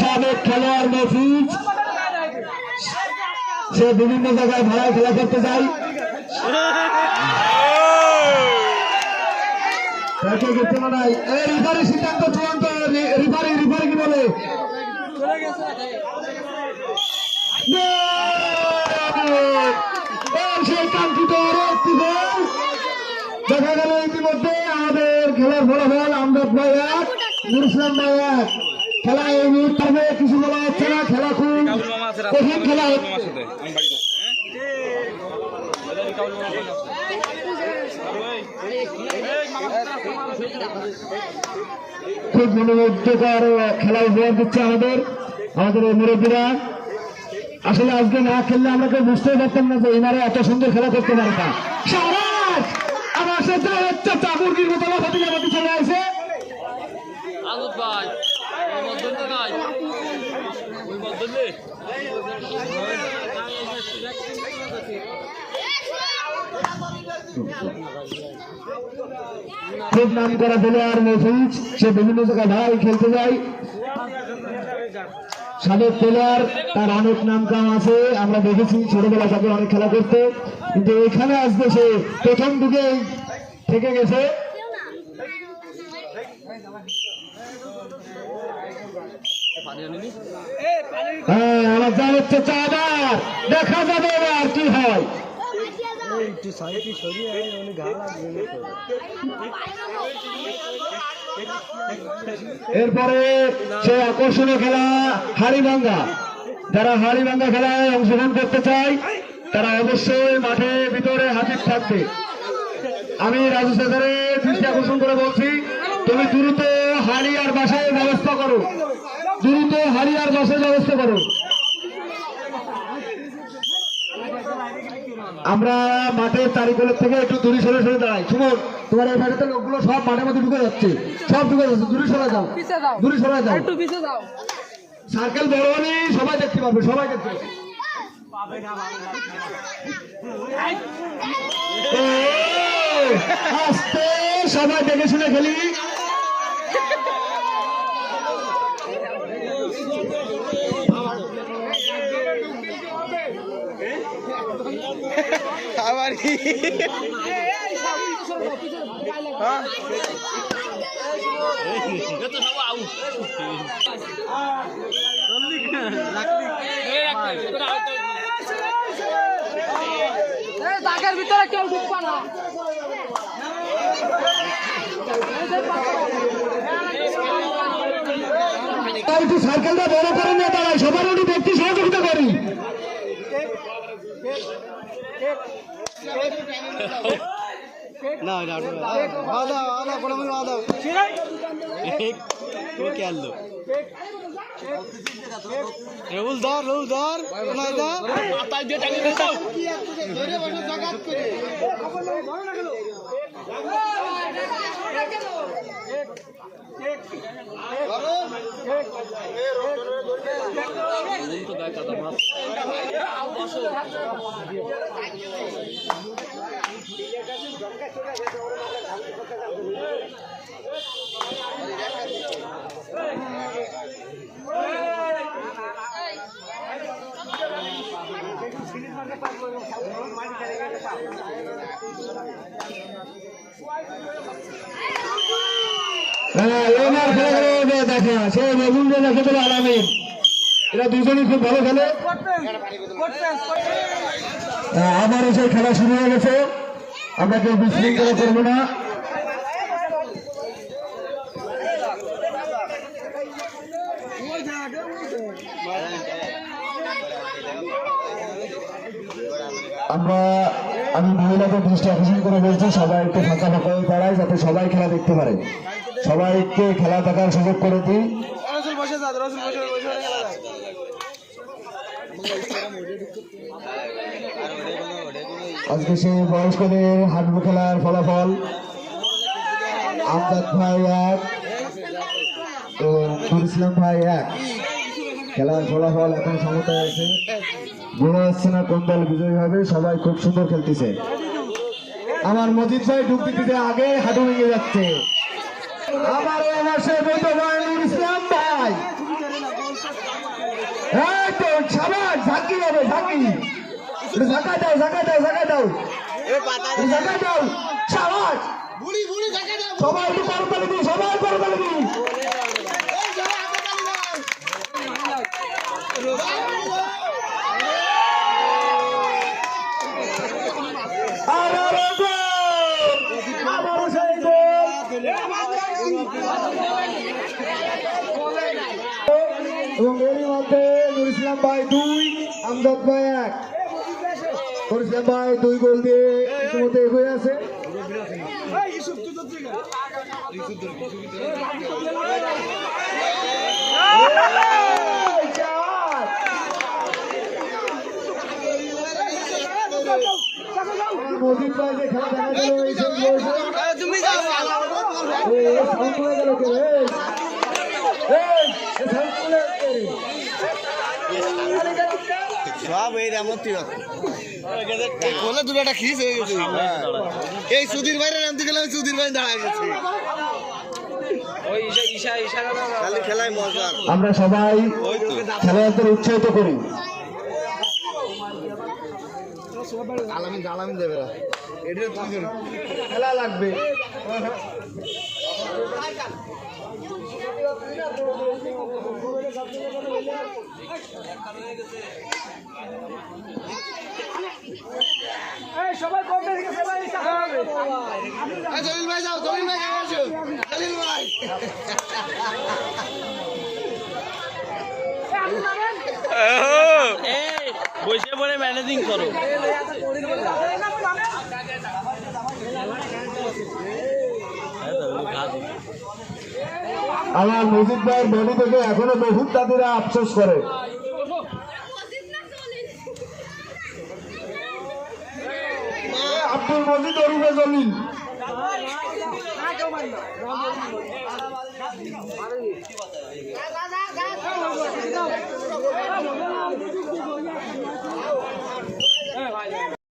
সাবেক খেলোয়াড় মফিজ, সে বিভিন্ন জায়গায় ভাড়ায় খেলা করতে যায়। রিফারি সিদ্ধান্ত চূড়ান্ত। রিফারি কি বলে? সেই কাঙ্ক্ষিত দেখা গেল ইতিমধ্যে আমাদের খেলার ফলাফল আমজাদ ভাই 1, নুর ইসলাম ভাই 1। খেলা এই মুহূর্তে কিছু বলা হচ্ছে না, খেলা খুব কঠিন খেলা হচ্ছে। খুব মনোমুগ্ধকর খেলা উপহার দিচ্ছে আমাদের এই মুরব্বীরা। আসলে আজকে না খেললে আমরা কেউ বুঝতেই পারতাম না যে এনারা এত সুন্দর খেলা করতে পারে না। আমার সাথে হচ্ছে চাকুরগির মতো লাফাতি চলে আসে। খুব নাম করা প্লেয়ার মফিজ, সে বিভিন্ন জায়গায় ভাই খেলতে যায়। সাবেক প্লেয়ার, তার অনেক নাম কাম আছে, আমরা দেখেছি ছোটবেলা তাকে অনেক খেলা করতে, কিন্তু এখানে আসবে সে প্রথম দিকে থেকে গেছে। হ্যাঁ, আমার যা হচ্ছে চাঁদার, দেখা যাবে আর কি হয়। এরপরে সে আকর্ষণীয় খেলা হাড়িভাঙ্গা। যারা হাড়িভাঙ্গা খেলায় অংশগ্রহণ করতে চায় তারা অবশ্যই মাঠের ভিতরে হাজির থাকবে। আমি রাজু সরকারের দৃষ্টি আকর্ষণ করে বলছি, তুমি দ্রুত হাড়ি আর বাসের ব্যবস্থা করো, দ্রুত হাড়ি আর বাসের ব্যবস্থা করো। আমরা মাঠের চারিকোলের থেকে একটু দূরে সরে দাঁড়াই। সুমন, তোমার এই মাঠে লোকগুলো সব মাঠের মধ্যে ঢুকে যাচ্ছে, সব ঢুকে যাচ্ছে, দূরে সরে যাও, দূরে সরে যাও। সার্কেল বড় হলে সবাই দেখতে পারবে, সবাই দেখতে পারবে। আস্তে সবাই দেখে শুনে খেলি। আবার কি জায়গার ভিতরে কেউ ঢুকবা না। সার্কেলটা বড় করে নিয়ে দাঁড়াই, সবার একটু ব্যক্তি সহযোগিতা করি। না রুল ধর দেখা সে রবীন্দ্র দেখে বলে আরামিন, এরা দুজনই খুব ভালো খেলে। আমারও সেই খেলা শুরু হয়ে গেছে, আমরা কেউ বিশৃঙ্খলা করবো না। আমি মহিলাদের দৃষ্টি আকর্ষণ করে বলছি, সবাই একটু ফাঁকা ফাঁকা হয়ে দাঁড়ায় যাতে সবাই খেলা দেখতে পারে, সবাইকে খেলা দেখার সুযোগ করে দিই। আজকে সেই বয়স্কদের হাডুডু খেলার ফলাফল আমজাদ ভাই 1 ও নুর ইসলাম ভাই 1। খেলার ফলাফল এখন সমতায় আছে, বোঝা যাচ্ছে না কোন দল বিজয়ী হবে। সবাই খুব সুন্দর খেলতেছে। আমার মজিদ ভাই ডুব দিতে আগে হাঁটু ভেঙে যাচ্ছে। আমার সেই বৈধ ভাই নুর ইসলাম ভাই সবাই ঝাঁকি হবে ঝাঁকি ঝাঁকা দাও ঝাঁকা দাও ঝাঁকা দাও ঝাঁকা দাও সবাই সবাই একটু করতালি দিই সবাই করতালি দিই এবং এরই মধ্যে নুর ইসলাম ভাই 2 আমজাদ ভাই 1 নুর ইসলাম ভাই 2 গোল দিয়ে ইতিমধ্যে এগিয়ে আছে মজিদ ভাই যে খেলা দেখা গেল এই শেষ বয়সে তুমি যাও সব এই রামতি কোলে দুটা খিস হয়ে গেছে এই সুধীর ভাইয়ের নামতে গেলাম সুধীর ভাই দাঁড়ায় গেছে ওই ঈশা খালি খেলায় মজা আমরা সবাই খেলোয়াড়দের উৎসাহিত করি আলামিন দেবে খেলা লাগবে সবাই কমবে থেকে সবাই জলিল ভাই যাও জলিল ভাই আসো জলিল ভাই বসে পড়ে ম্যানেজিং করো আমার মজিদ ভাইয়ের বডি থেকে এখনো বহুত দাদিরা আফসোস করে আব্দুল মজিদ অরুবে জলিল